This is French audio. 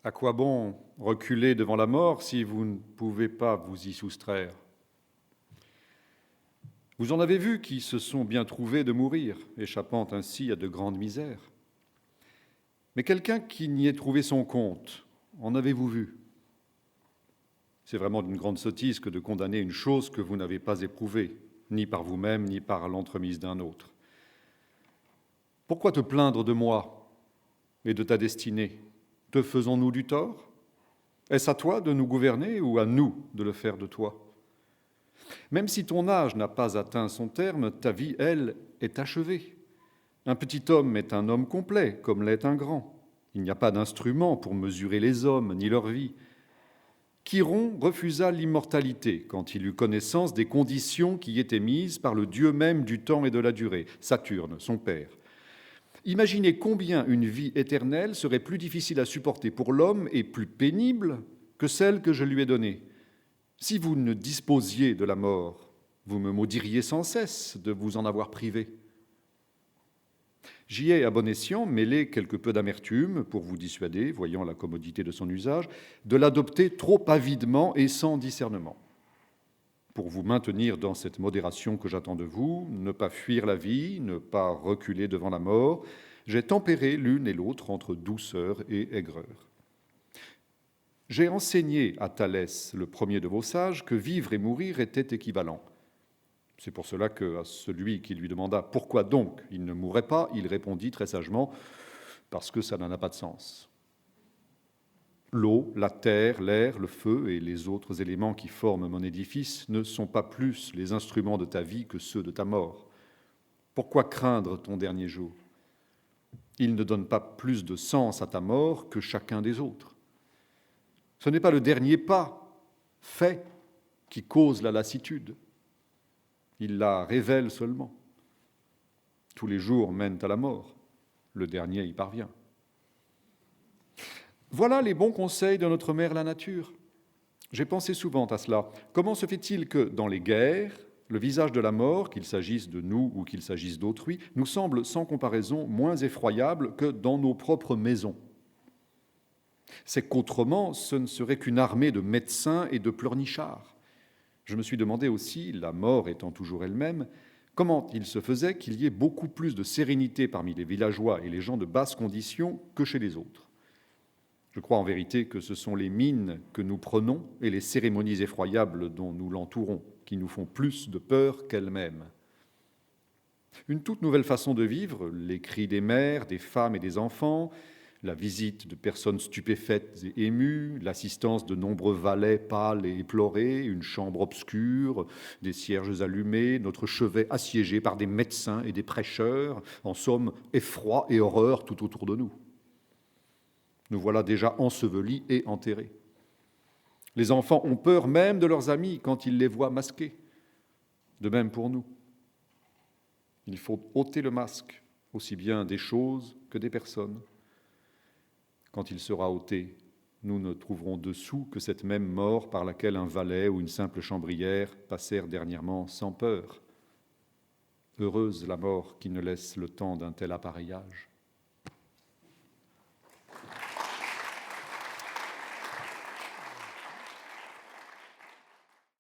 À quoi bon reculer devant la mort si vous ne pouvez pas vous y soustraire? Vous en avez vu qui se sont bien trouvés de mourir, échappant ainsi à de grandes misères. Mais quelqu'un qui n'y ait trouvé son compte, en avez-vous vu? C'est vraiment d'une grande sottise que de condamner une chose que vous n'avez pas éprouvée, ni par vous-même, ni par l'entremise d'un autre. Pourquoi te plaindre de moi et de ta destinée? Te faisons-nous du tort? Est-ce à toi de nous gouverner ou à nous de le faire de toi? Même si ton âge n'a pas atteint son terme, ta vie, elle, est achevée. Un petit homme est un homme complet, comme l'est un grand. Il n'y a pas d'instrument pour mesurer les hommes ni leur vie. Chiron refusa l'immortalité quand il eut connaissance des conditions qui y étaient mises par le dieu même du temps et de la durée, Saturne, son père. Imaginez combien une vie éternelle serait plus difficile à supporter pour l'homme et plus pénible que celle que je lui ai donnée. Si vous ne disposiez de la mort, vous me maudiriez sans cesse de vous en avoir privé. J'y ai à bon escient mêlé quelque peu d'amertume pour vous dissuader, voyant la commodité de son usage, de l'adopter trop avidement et sans discernement. Pour vous maintenir dans cette modération que j'attends de vous, ne pas fuir la vie, ne pas reculer devant la mort, j'ai tempéré l'une et l'autre entre douceur et aigreur. J'ai enseigné à Thalès, le premier de vos sages, que vivre et mourir étaient équivalents. C'est pour cela qu'à celui qui lui demanda « Pourquoi donc il ne mourrait pas ?», il répondit très sagement « Parce que ça n'en a pas de sens ». L'eau, la terre, l'air, le feu et les autres éléments qui forment mon édifice ne sont pas plus les instruments de ta vie que ceux de ta mort. Pourquoi craindre ton dernier jour? Il ne donne pas plus de sens à ta mort que chacun des autres. Ce n'est pas le dernier pas fait qui cause la lassitude. Il la révèle seulement. Tous les jours mènent à la mort. Le dernier y parvient. Voilà les bons conseils de notre mère la nature. J'ai pensé souvent à cela. Comment se fait-il que, dans les guerres, le visage de la mort, qu'il s'agisse de nous ou qu'il s'agisse d'autrui, nous semble sans comparaison moins effroyable que dans nos propres maisons? C'est qu'autrement, ce ne serait qu'une armée de médecins et de pleurnichards. Je me suis demandé aussi, la mort étant toujours elle-même, comment il se faisait qu'il y ait beaucoup plus de sérénité parmi les villageois et les gens de basse condition que chez les autres. Je crois en vérité que ce sont les mines que nous prenons et les cérémonies effroyables dont nous l'entourons qui nous font plus de peur qu'elles-mêmes. Une toute nouvelle façon de vivre, les cris des mères, des femmes et des enfants, la visite de personnes stupéfaites et émues, l'assistance de nombreux valets pâles et éplorés, une chambre obscure, des cierges allumés, notre chevet assiégé par des médecins et des prêcheurs, en somme, effroi et horreur tout autour de nous. Nous voilà déjà ensevelis et enterrés. Les enfants ont peur même de leurs amis quand ils les voient masqués. De même pour nous. Il faut ôter le masque, aussi bien des choses que des personnes. Quand il sera ôté, nous ne trouverons dessous que cette même mort par laquelle un valet ou une simple chambrière passèrent dernièrement sans peur. Heureuse la mort qui ne laisse le temps d'un tel appareillage.